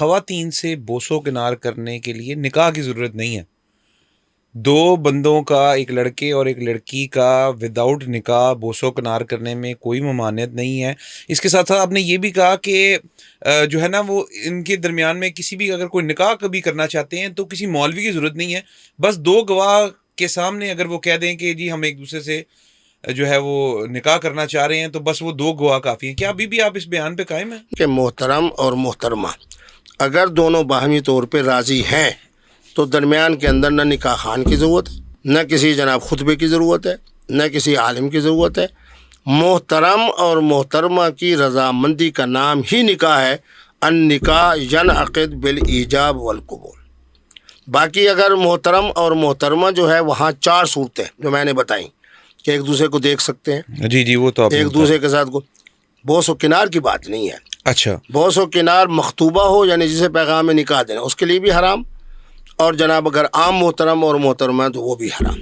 خواتین سے بوس و کنار کرنے کے لیے نکاح کی ضرورت نہیں ہے. دو بندوں کا، ایک لڑکے اور ایک لڑکی کا وداؤٹ نکاح بوس و کنار کرنے میں کوئی ممانعت نہیں ہے. اس کے ساتھ ساتھ آپ نے یہ بھی کہا کہ جو ہے نا وہ ان کے درمیان میں کسی بھی اگر کوئی نکاح کبھی کرنا چاہتے ہیں تو کسی مولوی کی ضرورت نہیں ہے. بس دو گواہ کے سامنے اگر وہ کہہ دیں کہ جی ہم ایک دوسرے سے جو ہے وہ نکاح کرنا چاہ رہے ہیں تو بس وہ دو گواہ کافی ہیں. کیا ابھی بھی آپ اس بیان پہ قائم ہیں کہ محترم اور محترمہ اگر دونوں باہمی طور پہ راضی ہیں تو درمیان کے اندر نہ نکاح خوان کی ضرورت ہے، نہ کسی جناب خطبے کی ضرورت ہے، نہ کسی عالم کی ضرورت ہے. محترم اور محترمہ کی رضامندی کا نام ہی نکاح ہے. النکاح ینعقد بالایجاب والقبول. باقی اگر محترم اور محترمہ جو ہے وہاں 4 صورتیں جو میں نے بتائیں کہ ایک دوسرے کو دیکھ سکتے ہیں، جی وہ تو آپ ایک دوسرے کے ساتھ بوس و کنار کی بات نہیں ہے. اچھا بوس و کنار مخطوبہ ہو یعنی جسے پیغام نکاح دینا اس کے لیے بھی حرام، اور جناب اگر عام محترم اور محترمہ تو وہ بھی حرام.